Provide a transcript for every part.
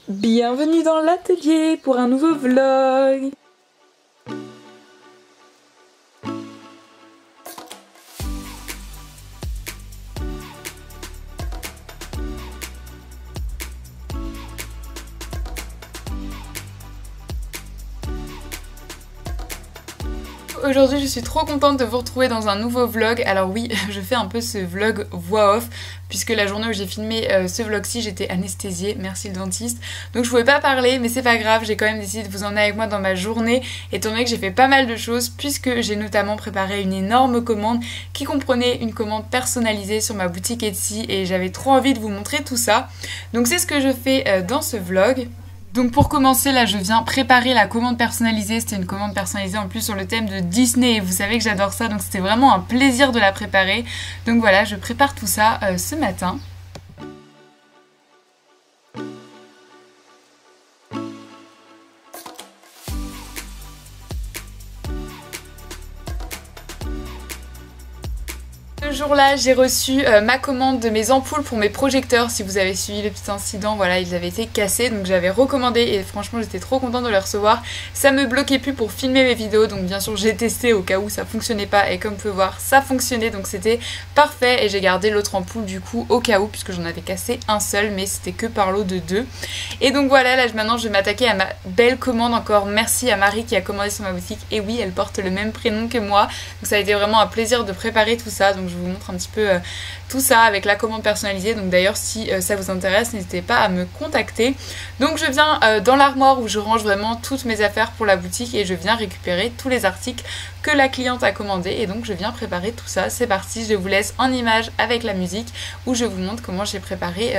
Bienvenue dans l'atelier pour un nouveau vlog. Aujourd'hui je suis trop contente de vous retrouver dans un nouveau vlog. Alors oui, je fais un peu ce vlog voix off puisque la journée où j'ai filmé ce vlog-ci j'étais anesthésiée, merci le dentiste. Donc je pouvais pas parler mais c'est pas grave, j'ai quand même décidé de vous emmener avec moi dans ma journée étant donné que j'ai fait pas mal de choses puisque j'ai notamment préparé une énorme commande qui comprenait une commande personnalisée sur ma boutique Etsy et j'avais trop envie de vous montrer tout ça. Donc c'est ce que je fais dans ce vlog. Donc pour commencer là je viens préparer la commande personnalisée, c'était une commande personnalisée en plus sur le thème de Disney et vous savez que j'adore ça donc c'était vraiment un plaisir de la préparer. Donc voilà, je prépare tout ça ce matin. Ce jour-là, j'ai reçu ma commande de mes ampoules pour mes projecteurs. Si vous avez suivi le petit incident, voilà, ils avaient été cassés. Donc j'avais recommandé et franchement, j'étais trop contente de les recevoir. Ça me bloquait plus pour filmer mes vidéos. Donc bien sûr, j'ai testé au cas où ça fonctionnait pas. Et comme vous pouvez voir, ça fonctionnait. Donc c'était parfait. Et j'ai gardé l'autre ampoule du coup au cas où, puisque j'en avais cassé un seul. Mais c'était que par lot de 2. Et donc voilà, là maintenant, je vais m'attaquer à ma belle commande encore. Merci à Marie qui a commandé sur ma boutique. Et oui, elle porte le même prénom que moi. Donc ça a été vraiment un plaisir de préparer tout ça. Donc je vous montre un petit peu tout ça avec la commande personnalisée. Donc d'ailleurs si ça vous intéresse, n'hésitez pas à me contacter. Donc je viens dans l'armoire où je range vraiment toutes mes affaires pour la boutique et je viens récupérer tous les articles que la cliente a commandés et donc je viens préparer tout ça. C'est parti, je vous laisse en image avec la musique où je vous montre comment j'ai préparé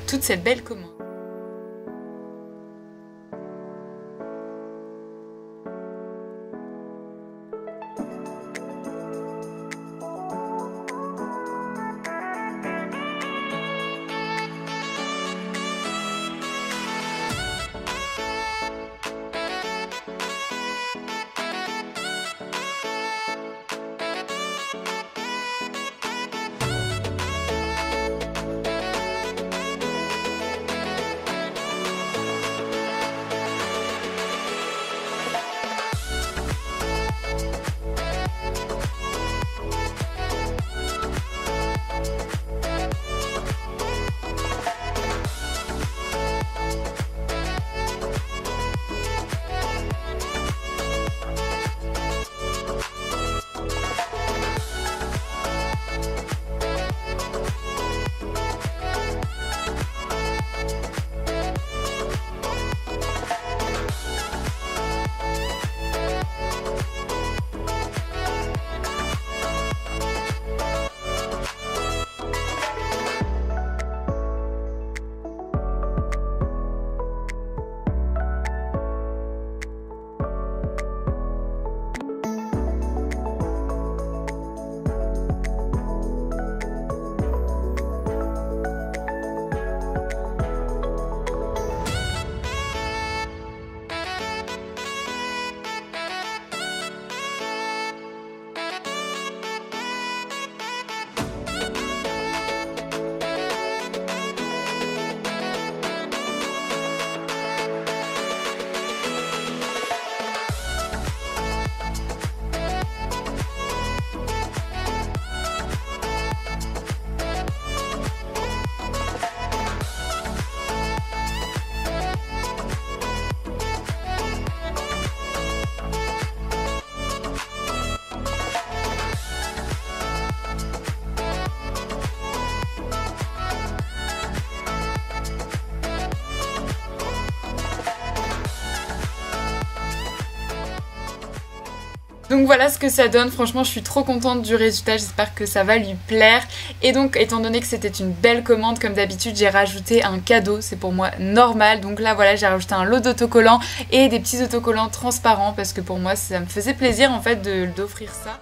toute cette belle commande. Donc voilà ce que ça donne, franchement je suis trop contente du résultat, j'espère que ça va lui plaire. Et donc étant donné que c'était une belle commande, comme d'habitude j'ai rajouté un cadeau, c'est pour moi normal. Donc là voilà, j'ai rajouté un lot d'autocollants et des petits autocollants transparents parce que pour moi ça me faisait plaisir en fait d'offrir ça.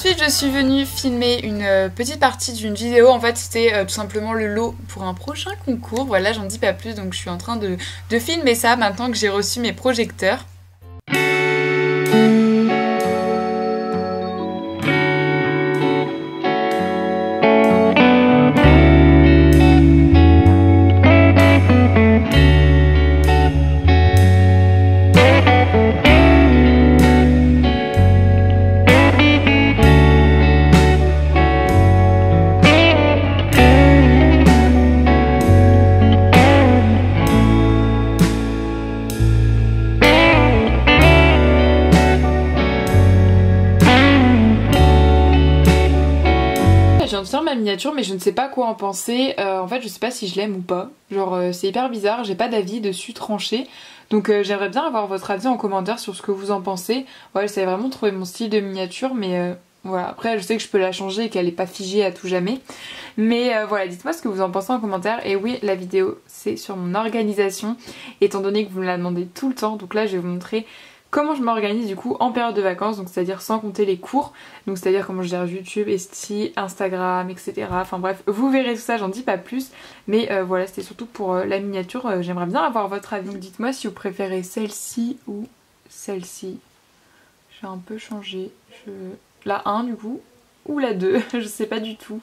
Ensuite je suis venue filmer une petite partie d'une vidéo, en fait c'était tout simplement le lot pour un prochain concours, voilà j'en dis pas plus donc je suis en train de filmer ça maintenant que j'ai reçu mes projecteurs. Je viens de faire ma miniature mais je ne sais pas quoi en penser, en fait je sais pas si je l'aime ou pas, genre c'est hyper bizarre, j'ai pas d'avis dessus tranché, donc j'aimerais bien avoir votre avis en commentaire sur ce que vous en pensez. Ouais j'avais vraiment trouvé mon style de miniature mais voilà, après je sais que je peux la changer et qu'elle est pas figée à tout jamais, mais voilà dites-moi ce que vous en pensez en commentaire. Et oui la vidéo c'est sur mon organisation étant donné que vous me la demandez tout le temps, donc là je vais vous montrer comment je m'organise du coup en période de vacances, donc c'est-à-dire sans compter les cours, donc c'est-à-dire comment je gère YouTube, Esti, Instagram, etc. Enfin bref, vous verrez tout ça, j'en dis pas plus, mais voilà, c'était surtout pour la miniature, j'aimerais bien avoir votre avis. Donc dites-moi si vous préférez celle-ci ou celle-ci. J'ai un peu changé, la 1 du coup, ou la 2, je sais pas du tout.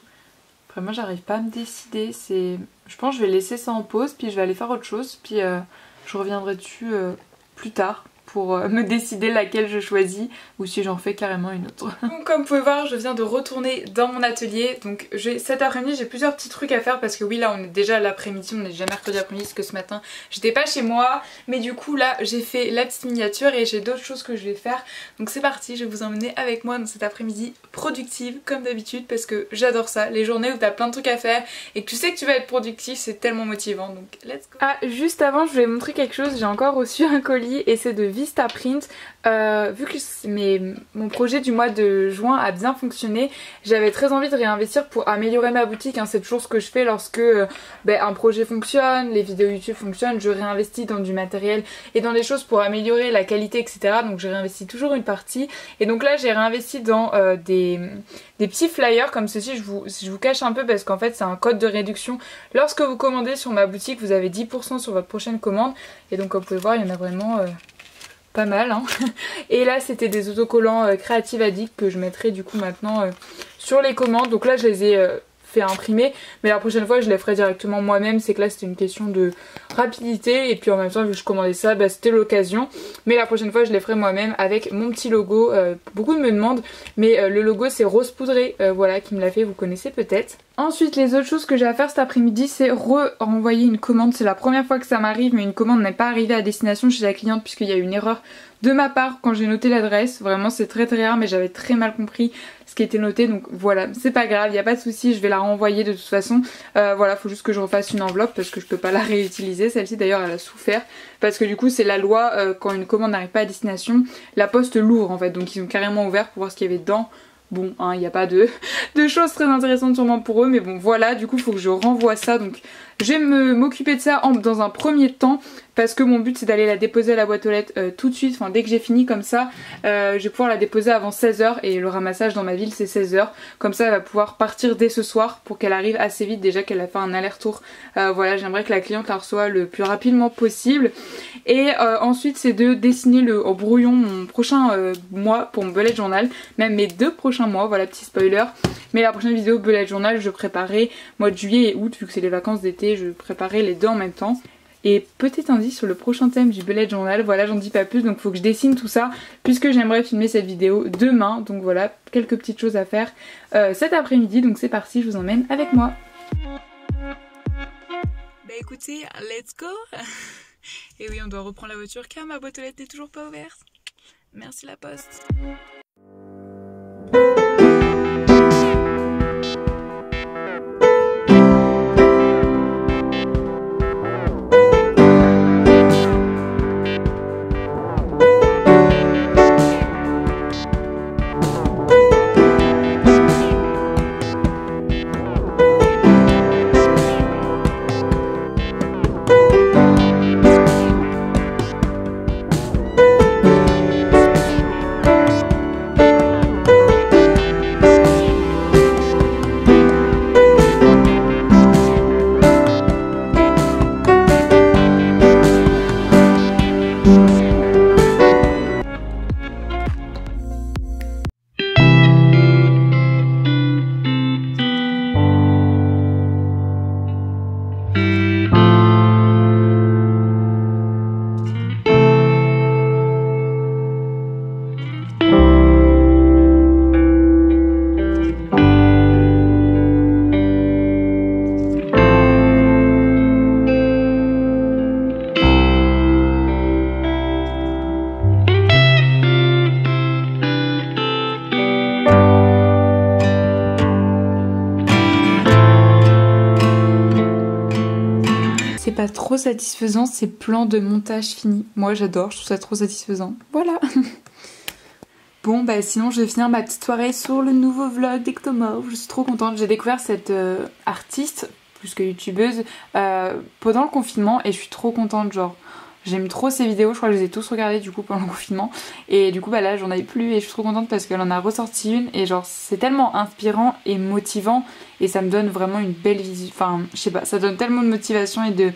Après moi j'arrive pas à me décider, je pense que je vais laisser ça en pause, puis je vais aller faire autre chose, puis je reviendrai dessus plus tard pour me décider laquelle je choisis ou si j'en fais carrément une autre. Donc comme vous pouvez voir je viens de retourner dans mon atelier, donc cet après-midi j'ai plusieurs petits trucs à faire parce que oui là on est déjà l'après-midi, on est déjà mercredi après-midi parce que ce matin j'étais pas chez moi, mais du coup là j'ai fait la petite miniature et j'ai d'autres choses que je vais faire, donc c'est parti, je vais vous emmener avec moi dans cet après-midi productive comme d'habitude parce que j'adore ça, les journées où t'as plein de trucs à faire et que tu sais que tu vas être productif, c'est tellement motivant, donc let's go. Ah juste avant je voulais montrer quelque chose, j'ai encore reçu un colis et c'est de Vistaprint. Vu que mon projet du mois de juin a bien fonctionné, j'avais très envie de réinvestir pour améliorer ma boutique, hein. C'est toujours ce que je fais lorsque un projet fonctionne, les vidéos YouTube fonctionnent, je réinvestis dans du matériel et dans des choses pour améliorer la qualité etc. Donc je réinvestis toujours une partie et donc là j'ai réinvesti dans des petits flyers comme ceci, je vous cache un peu parce qu'en fait c'est un code de réduction. Lorsque vous commandez sur ma boutique vous avez 10% sur votre prochaine commande et donc comme vous pouvez voir il y en a vraiment pas mal hein. Et là c'était des autocollants Creative Addict que je mettrai du coup maintenant sur les commandes. Donc là je les ai fait imprimer mais la prochaine fois je les ferai directement moi-même, c'est que là c'était une question de rapidité et puis en même temps vu que je commandais ça c'était l'occasion, mais la prochaine fois je les ferai moi-même avec mon petit logo. Beaucoup me demandent mais le logo c'est Rose Poudré, voilà qui me l'a fait, vous connaissez peut-être. Ensuite les autres choses que j'ai à faire cet après-midi c'est renvoyer une commande, c'est la première fois que ça m'arrive mais une commande n'est pas arrivée à destination chez la cliente puisqu'il y a eu une erreur de ma part quand j'ai noté l'adresse, vraiment c'est très rare mais j'avais très mal compris ce qui était noté donc voilà c'est pas grave, il n'y a pas de souci, je vais la renvoyer de toute façon. Voilà faut juste que je refasse une enveloppe parce que je peux pas la réutiliser, celle-ci d'ailleurs elle a souffert parce que du coup c'est la loi quand une commande n'arrive pas à destination, la poste l'ouvre en fait, donc ils ont carrément ouvert pour voir ce qu'il y avait dedans. Bon, il n'y a pas de choses très intéressantes sûrement pour eux, mais bon voilà, du coup il faut que je renvoie ça, donc je vais m'occuper de ça dans un premier temps parce que mon but c'est d'aller la déposer à la boîte aux lettres tout de suite, enfin dès que j'ai fini comme ça je vais pouvoir la déposer avant 16h et le ramassage dans ma ville c'est 16h, comme ça elle va pouvoir partir dès ce soir pour qu'elle arrive assez vite, déjà qu'elle a fait un aller-retour. Voilà, j'aimerais que la cliente la reçoive le plus rapidement possible et ensuite c'est de dessiner au brouillon mon prochain mois pour mon bullet journal, même mes 2 prochains mois, voilà petit spoiler, mais la prochaine vidéo bullet journal je préparais mois de juillet et août vu que c'est les vacances d'été, je préparais les deux en même temps. Et petit indice sur le prochain thème du bullet journal, voilà j'en dis pas plus, donc faut que je dessine tout ça puisque j'aimerais filmer cette vidéo demain, donc voilà quelques petites choses à faire cet après-midi, donc c'est parti, je vous emmène avec moi. Bah écoutez, let's go. Et oui on doit reprendre la voiture car ma boîte aux lettres n'est toujours pas ouverte. Merci la poste. pas trop satisfaisant ces plans de montage finis. Moi j'adore, je trouve ça trop satisfaisant. Voilà. Bon bah sinon je vais finir ma petite soirée sur le nouveau vlog d'Ectomorph. Je suis trop contente, j'ai découvert cette artiste, plus que youtubeuse, pendant le confinement et je suis trop contente, genre j'aime trop ses vidéos, je crois que je les ai tous regardées du coup pendant le confinement et du coup bah là j'en avais plus et je suis trop contente parce qu'elle en a ressorti une et genre c'est tellement inspirant et motivant et ça me donne vraiment une belle vision, enfin je sais pas, ça donne tellement de motivation et de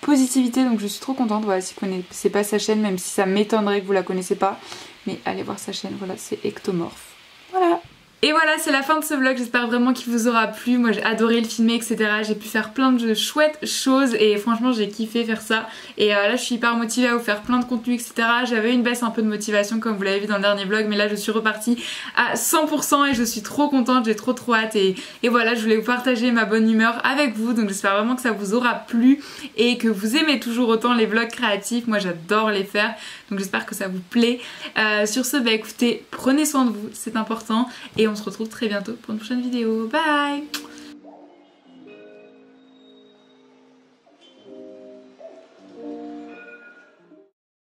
positivité donc je suis trop contente. Voilà, si vous connaissez pas sa chaîne, même si ça m'étonnerait que vous la connaissez pas, mais allez voir sa chaîne, voilà, c'est Ectomorph. Voilà. Et voilà, c'est la fin de ce vlog, j'espère vraiment qu'il vous aura plu. Moi j'ai adoré le filmer, etc. J'ai pu faire plein de chouettes choses et franchement j'ai kiffé faire ça. Et là je suis hyper motivée à vous faire plein de contenu, etc. J'avais une baisse un peu de motivation comme vous l'avez vu dans le dernier vlog, mais là je suis repartie à 100% et je suis trop contente, j'ai trop hâte. Et voilà, je voulais vous partager ma bonne humeur avec vous, donc j'espère vraiment que ça vous aura plu et que vous aimez toujours autant les vlogs créatifs. Moi j'adore les faire, donc j'espère que ça vous plaît. Sur ce, bah écoutez, prenez soin de vous, c'est important. Et on se retrouve très bientôt pour une prochaine vidéo. Bye!